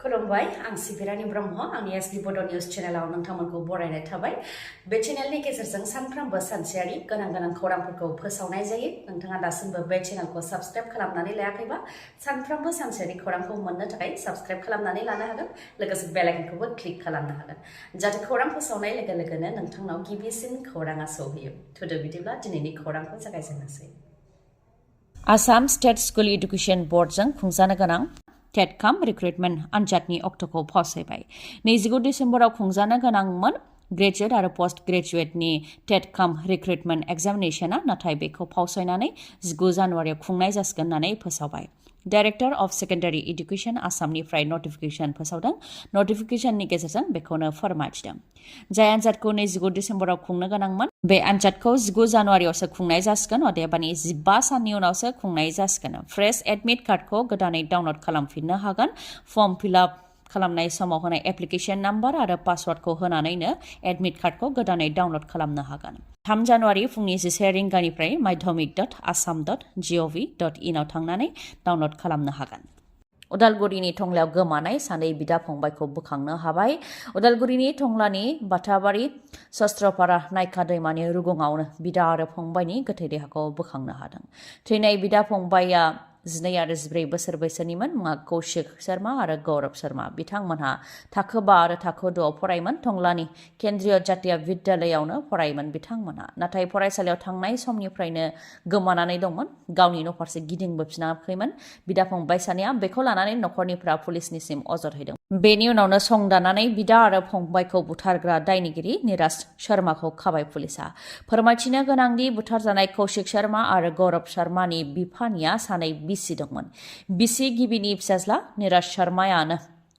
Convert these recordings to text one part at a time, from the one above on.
खुलुमबाय आं सिबि रानि ब्रह्म आंनि एसबि बड' निउज चेनेलाव नोंथांमोनखौ बरायनाय थाबाय बे चेनेलनि गेजेरजों सानफ्रोमबो सानसेयारि गोनां खौरांफोरखौ फोसावनाय जायो नोंथाङा दासिमबो बे चेनेलखौ साबस्क्राइब खालामनानै लायाखैबा सानफ्रोमबो सानसेयारि खौरांखौ मोननो थाखाय साबस्क्राइब खालामनानै लानो हागोन लोगोसे बेल आइकनखौबो क्लिक खालामनो हागोन जाहाथे खौरां फोसावनाय लोगो लोगोनो नोंथांनाव गिबिसिन खौराङा सौहैयो थुदो बिदिब्ला दिनैनि खौरांखौ जागायजेननोसै आसाम स्टेट स्कुल एडुकेशन बोर्डजों खुंजानो गोनां टेट काम रिक्रुटमेन्ट आनजादनि अक्ट'खौ फावसायबाय 29 डिसेम्बराव खुंजानो गोनांमोन ग्रेजुवेट आरो पोस्ट ग्रेजुवेटनि टेट काम रिक्रुटमेन्ट एग्जामिनेशना नाथाय बेखौ फावसायनानै 19 जानुवारियाव खुंनाय जासिगोन होननानै फोसावबाय डाइरेक्टर अफ सेकेन्डारि एडुकेशन आसामनिफ्राय नटिफिकेशन फोसावदों नटिफिकेशननि गेजेरजों बेखौनो फोरमायथिदों जाय आनजादखौ 29 डिसेम्बराव खुंनो गोनांमोन बे आनजादखौ 19 जानुवारियावसो खुंनाय जासिगोन अदेबानि 15 साननि उनावसो खुंनाय जासिगोन फ्रेश एडमिट कार्डखौ गोदानै डाउनलड खालामफिननो हागोन फर्म फिलआप खालामनाय समाव होनाय एप्लिकेशन नाम्बार आरो पासवर्डखौ होनानैनो एडमिट कार्डखौ गोदानै डाउनलड खालामनो हागोन 3 जानुवारि फुंनि 11 रिंगानिफ्राय माध्यमिक.assam.gov.in आव थांनानै डाउनलड खालामनो हागोन उदालगुरिनि टंलायाव गोमानाय सानै बिदा फंबायखौ बोखांनो हाबाय उदालगुरिनि टंलानि बाथाबारि शस्त्रपारा नायका दैमानि रुगुङावनो बिदा आरो फंबायनि गोथै देहाखौ बोखांनो हादों थैनाय बिदा फंबायआ 12 आरो 14 बोसोर बैसोनिमोन मुङा कौशिक शर्मा आरो गौरव शर्मा बिथांमोनहा थाखो 5 आरो थाखो 2 आव फरायोमोन टंलानि केन्द्रीय जातीय विद्यालयावनो फरायोमोन बिथांमोनहा नाथाय फरायसालियाव थांनाय समनिफ्रायनो गोमानानै दंमोन गावनि न'फारसे गिदिंबोफिनाखैमोन बिदा फंबाय सानैया बेखौ लानानै न'खरनिफ्रा पुलिसनिसिम अजद होदों बेनि उनावनो संदानानै बिदा आरो फंबायखौ बुथारग्रा दायनिगिरि निराज शर्माखौ खाबाय पुलिसा फोरमायथिनो गोनांदि बुथारजानाय कौशिक शर्मा आरो गौरव शर्मानि बिफानिया सानै बिसि दंमोन बिसि गिबिनि फिसाज्ला निराज शर्मायानो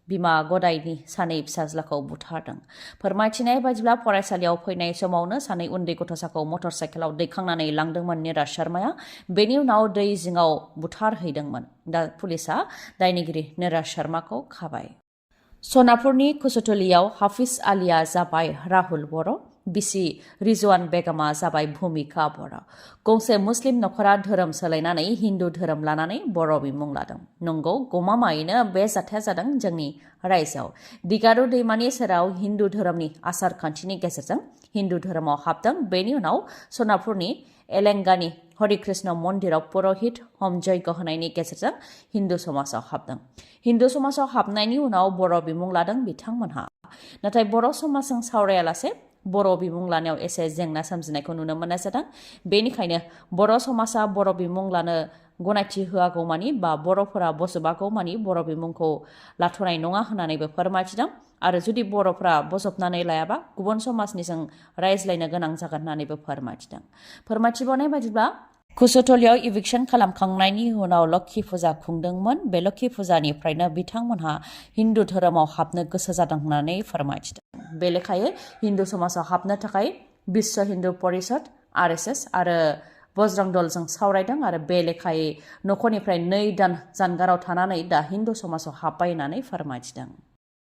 बिमा गदायनि सानै फिसाज्लाखौ बुथारदों फोरमायथिनाय बायदिब्ला फरायसालियाव फैनाय समावनो सानै उन्दै गथ'साखौ मटर साइकेलाव दैखांनानै लांदोंमोन निराज शर्माया बेनि उनाव दै जिङाव बुथारहैदोंमोन दा पुलिसा दायनिगिरि निराज शर्माखौ खाबाय सनापुरनि कुसुतलियाव हाफिज आलिया जाबाय राहुल बर' बिसि रिजवान बेगमा जाबाय भूमिका बर' गंसे मुस्लिम नखरा धोरोम सोलायनानै हिन्दु धोरोम लानानै बर' बिमुं लादों नंगौ गमामायैनो बे जाथाया जादों जोंनि रायजोआव दिगारु दैमानि सेराव हिन्दु धोरोमनि आसार खान्थिनि गेजेरजों हिन्दु धोरोमाव हाबदों बेनि उनाव सनापुरनि एलेंगानि हरिकृष्ण मन्दिराव पुरहित हम जयग होनायनि गेजेरजों हिन्दु समाजाव हाबदों हिन्दु समाजाव हाबनायनि उनाव बर' बिमुं लादों बिथांमोनहा नाथाय बर' समाजजों सावरायालासे बर' बिमुं लानायाव एसे जेंना सोमजिनायखौ नुनो मोननाय जादों बेनिखायनो बर' समाजा बर' बिमुं लानो गनायथि होआगौमानि बा बर'फोरा बजबागौमानि बर' बिमुंखौ लाथ'नाय नङा होननानैबो फोरमायथिदों आरो जुदि बर'फोरा बजबनानै लायाबा गुबुन समाजनिजों रायज्लायनो गोनां जागोन होननानैबो फोरमायथिदों फोरमायथिबावनाय बायदिब्ला कुसुतलियाव इभिक्सन खालामखांनायनि उनाव लक्ष्मी फुजा खुंदोंमोन बे लक्ष्मी फुजानिफ्रायनो बिथांमोनहा हिन्दु धोरोमाव हाबनो गोसो जादों होननानै फोरमायथिदों बे लेखायै हिन्दु समाजाव हाबनो थाखाय विश्व हिन्दु परिषद RSS आरो बजरं दलजों सावरायदों आरो बे लेखायै न'खरनिफ्राय 2 दान जानगाराव थानानै दा हिन्दु समाजाव हाबबाय होननानै फोरमायथिदों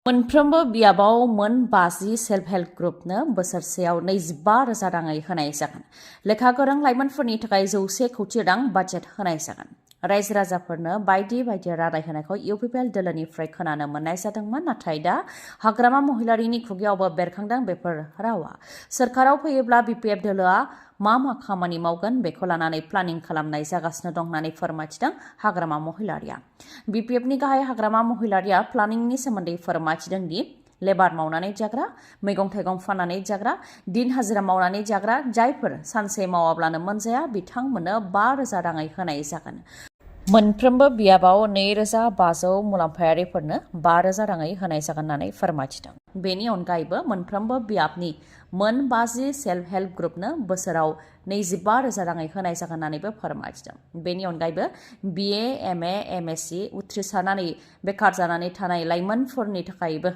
मोनफ्रोमबो बियाबाव मोन 50 सेल्फ हेल्प ग्रुपनो बोसोरसेयाव 25,000 राङै होनाय जागोन लेखा गोरों लाइमोनफोरनि थाखाय 100 कौटि रां बाजेट होनाय जागोन रायजो राजाफोरनो बायदि रादाय होनायखौ UPPL दोलोनिफ्राय खोनानो मोननाय जादोंमोन नाथाय दा हाग्रामा महिलारीनि खुगायावबो बेरखांदों बेफोर रावा सोरखाराव फैयोब्ला BPF दोलोआ मा खामानि मावगोन बेखौ लानानै प्लानिं खालामनाय जागासिनो दं होननानै फोरमायथिदों हाग्रामा महिलारीया BPFनि गाहाय हाग्रामा महिलारीया प्लानिंनि सोमोन्दै फोरमायथिदों दि लेबार मावनानै जाग्रा मैगं थाइगं फाननानै जाग्रा दिन हाजिरा मावनानै जाग्रा जायफोर सानसे मावाब्लानो मोनजाया बिथांमोननो 5,000 राङै होनाय जागोन मोनफ्रोमबो बियाबाव 2,500 मुलाम्फायारिफोरनो 5,000 राङै होनाय जागोन होननानै फोरमायथिदों बेनि अनगायैबो मोनफ्रोमबो बियाबनि मोन 50 सेल्फ हेल्प ग्रुपनो बोसोराव 25,000 राङै होनाय जागोन होननानैबो फोरमायथिदों बेनि अनगायैबो BA MA MSc उथ्रिसारनानै बेकार जानानै थानाय लाइमोनफोरनि थाखायबो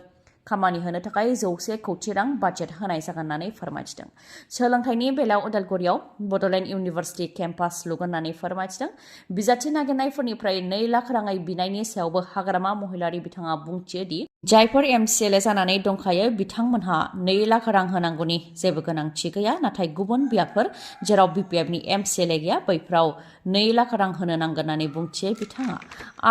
खामानि होनो थाखाय 100 कौटि रां बाजेट होनाय जागोन होननानै फोरमायथिदों सोलोंथाइनि बेलायाव उदालगुरियाव बड'लेण्ड इउनिभार्सिटि केम्पास लुगोन होननानै फोरमायथिदों बिजाथि नागिरनायफोरनिफ्राय 2 लाख राङै बिनायनि सायावबो हाग्रामा महिलारी बिथाङा बुंथियो दि जायफोर MCLA जानानै दंखायो बिथांमोनहा 2 लाख रां होनांगौनि जेबो गोनांथि गैया नाथाय गुबुन बियाबफोर जेराव BPFनि MCLA गैया बैफोराव 2 लाख रां होनो नांगोन होननानै बुंथियो बिथाङा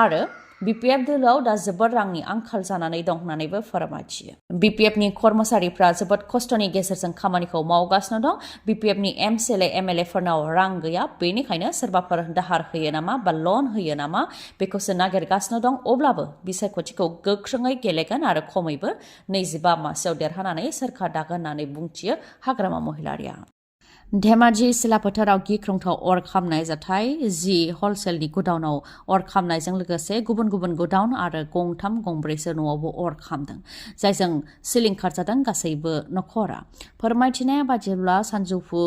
आरो BPF दोलोआव दा जोबोद रांनि आंखाल जानानै दं होननानैबो फोरमायथियो। BPFनि कर्मचारिफ्रा जोबोद खस्थ'नि गेजेरजों खामानिखौ मावगासिनो दं। BPFनि MLA-फोरनाव रां गैया, बेनिखायनो सोरबाफोर दाहार होयो नामा बा लन होयो नामा बेखौसो नागिरगासिनो दं। अब्लाबो बिसायख'थिखौ गोख्रोङै गेलेगोन आरो खमैबो 25 मासियाव देरहानानै सोरखार दागोन होननानै बुंथियो हाग्रामा महिलारिया। धेमाजि सिला फोथाराव गिख्रंथाव अर खामनाय जाथाय। जि हलसेलनि गुदाउनाव अर खामनायजों लोगोसे गुबुन गुबुन गुदाउन आरो गंथाम गंब्रैसो न'आवबो अर खामदों, जायजों सिलिंखार जादों गासैबो नखरा। फोरमायथिनाय बादिब्ला सानजौफु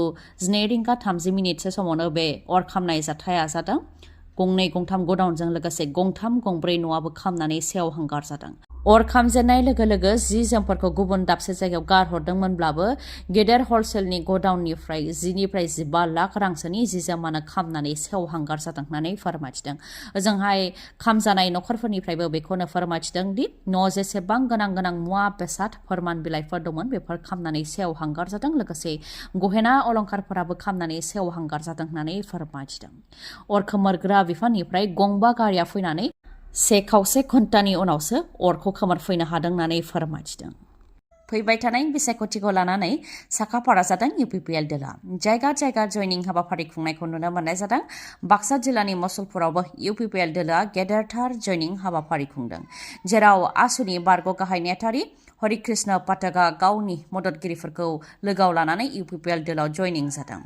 12:30 समावनो बे अर खामनाय जाथाया जादों। गंनै गंथाम गुदाउनजों लोगोसे गंथाम गंब्रै न'आबो खामनानै सेवहांगार जादों। अर खामजेननाय लोगो लोगो जि जोमफोरखौ गुबुन दाबसे जायगायाव गारहरदोंमोनब्लाबो गेदेर हलसेलनि गडाउननिफ्राय 10निफ्राय 15 लाख रांसोनि जि जोमानो खामनानै सेवहांगार जादों होननानै फोरमायथिदों। ओजोंहाय खामजानाय नखरफोरनिफ्रायबो बेखौनो फोरमायथिदों दि न' जेसेबां गोनां मुवा बेसाद फोरमान बिलाइफोर दंमोन बेफोर खामनानै सेवहांगार जादों, लोगोसे गहेना अलंकारफोराबो खामनानै सेवहांगार जादों होननानै फोरमायथिदों। अर खोमोरग्रा बिफाननिफ्राय गंबा गारिया फैनानै 1.25 घन्टानि उनावसो अरखौ खोमोरफैनो हादों होननानै फोरमायथिदों। फैबाय थानाय बिसायख'थिखौ लानानै साखाफारा जादों UPPL दोला। जायगा जायगा जयनिं हाबाफारि खुंनायखौ नुनो मोननाय जादों। बाक्सा जिल्लानि मसलपुरावबो UPPL दोला गेदेरथार जयनिं हाबाफारि खुंदों, जेराव आसुनि बारग' गाहाय नेहाथारि हरिकृष्ण पाठकआ गावनि मददगिरिफोरखौ लोगोआव लानानै UPPL दोलाव जयनिं जादों।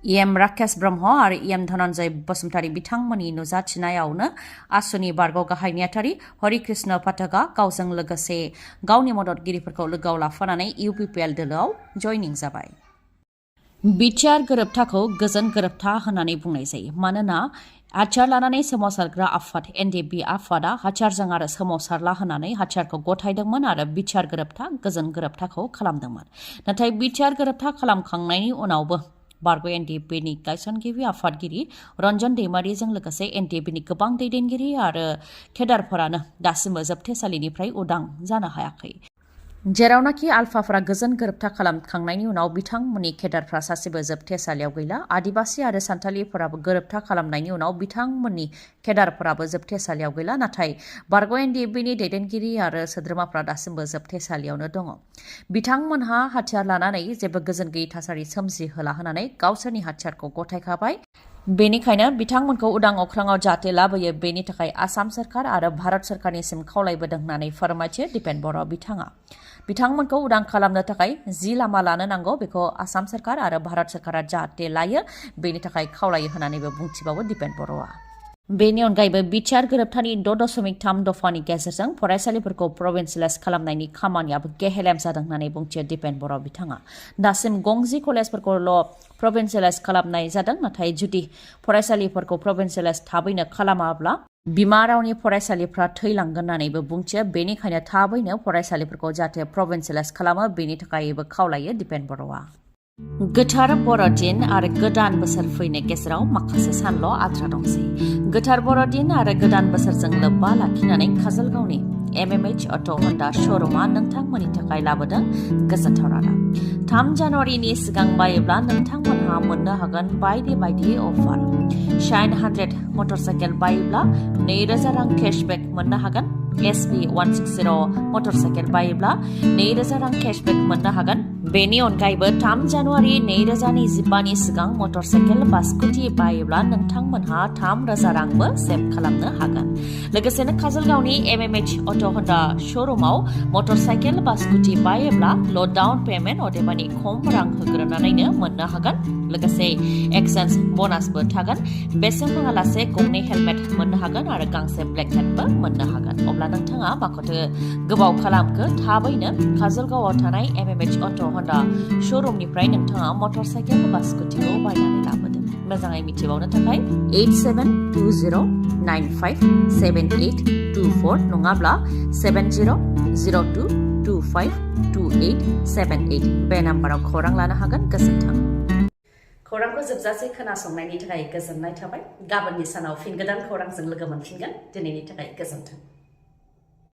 EM राकेश ब्रह्म आरो EM धनन्जय बसुमतारी बिथांमोननि नुजाथिनायावनो आसुनि बारग' गाहाय नेहाथारि हरिकृष्ण पाठकआ गावजों लोगोसे गावनि मददगिरिफोरखौ लोगोआव लाफानानै UPPL दोलोआव जयनिं जाबाय। बिटिआर गोरोबथाखौ गोजोन गोरोबथा होननानै बुंनाय जायो, मानोना हाथियार लानानै सोमावसारग्रा आफाद NDB आफादा हाथियारजों आरो सोमावसारला होननानै हाथियारखौ गथायदोंमोन आरो बिटिआर गोरोबथा गोजोन गोरोबथाखौ खालामदोंमोन। नाथाय बिटिआर गोरोबथा खालामखांनायनि उनावबो बारग' NDBनि गायसनगिरि आफादगिरि रन्जन दैमारिजों लोगोसे NDBनि गोबां दैदेनगिरि आरो केडारफोरानो दासिमबो जोबथेसालिनिफ्राय उदां जानो हायाखै। जेरावनाखि आलफाफोरा गोजोन गोरोबथा खालामखांनायनि उनाव बिथांमोननि केडारफ्रा सासेबो जोबथेसालियाव गैला। आदिबासि आरो सान्थालिफोराबो गोरोबथा खालामनायनि उनाव बिथांमोननि केडारफोराबो जोबथेसालियाव गैला। नाथाय बारग' NDBनि दैदेनगिरि आरो सोद्रोमाफ्रा दासिमबो जोबथेसालियावनो दङ। बिथांमोनहा हाथियार लानानै जेबो गोजोन गैयै थासारि सोमजिहोला होननानै गावसोरनि हाथियारखौ गथायखाबाय। बेनिखायनो बिथांमोनखौ उदां अख्राङाव जाहाथे लाबोयो, बेनि थाखाय आसाम सोरखार आरो भारत सोरखारनिसिम खावलायबोदों होननानै फोरमायथियो दिपेन बर' बिथाङा। बिथांमोनखौ उदां खालामनो थाखाय जि लामा लानो नांगौ बेखौ आसाम सोरखार आरो भारत सोरखारा जाहाथे लायो, बेनि थाखाय खावलायो होननानैबो बुंथिबावो दिपेन बर'आ। बेनि अनगायैबो बिटिआर गोरोबथानि 6.3 दफानि गेजेरजों फरायसालिफोरखौ प्रभिन्सियेलाइज खालामनायनि खामानियाबो गेहेलेम जादों होननानै बुंथियो दिपेन बर' बिथाङा। दासिम 60 कलेजफोरखौल' प्रभिन्सियेलाइज खालामनाय जादों, नाथाय जुदि फरायसालिफोरखौ प्रभिन्सियेलाइज थाबैनो खालामाब्ला बिमा रावनि फरायसालिफ्रा थैलांगोन होननानैबो बुंथियो। बेनिखायनो थाबैनो फरायसालिफोरखौ जाहाथे प्रभिन्सियेलाइज खालामो, बेनि थाखायबो खावलायो दिपेन बर'आ। गोथार बर'दिन आरो गोदान बोसोर फैनाय गेजेराव माखासे सानल' आद्रा दंसै। गोथार बर'दिन आरो गोदान बोसोरजों लोब्बा लाखिनानै काजलगावनि MMH अट' हन्डा श'रुमा नोंथांमोननि थाखाय लाबोदों गोजोनथाव रादाब। 3 जानुवारिनि सिगां बायोब्ला नोंथांमोनहा मोननो हागोन बायदि बायदि अफार। शाइन 100 मटरसाइकेल बायोब्ला 2000 रां केशबेक मोननो हागोन। SB 160 मटरसाइकेल बायोब्ला 2000 रां केशबेक मोननो हागोन। बेनि अनगायैबो 3 जानुवारि 2025नि सिगां मटरसाइकेल बा स्कुटि बायोब्ला नोंथांमोनहा 3000 रांबो सेभ खालामनो हागोन। लोगोसेनो काजलगावनि MMH अट' हन्डा श'रुमाव मटरसाइकेल बा स्कुटि बायोब्ला ल' डाउन पेमेन्ट अदेबानि खम रां होग्रोनानैनो मोननो हागोन। लोगोसे एक्सचेन्ज ब'नासबो थागोन। बेसेन नाङालासे गंनै हेलमेट मोननो हागोन आरो गांसे ब्लेक हेटबो मोननो हागोन। अब्ला नोंथाङा माखौथो गोबाव खालामखो, थाबैनो काजलगावआव थानाय MMH अट' हन्डा श'रुमनिफ्राय नोंथाङा मटरसाइकेल बा स्कुटिखौ बायनानै लाबोदों। मोजाङै मिथिबावनो थाखाय 8720957824 नङाब्ला 7002252878 बे नाम्बाराव खौरां लानो हागोन। गोजोन्थों। खौरांखौ जोबजासे खोनासंनायनि थाखाय गोजोननाय थाबाय। गाबोननि सानाव फिन गोदान खौरांजों लोगो मोनफिनगोन। दिनैनि थाखाय गोजोन्थों।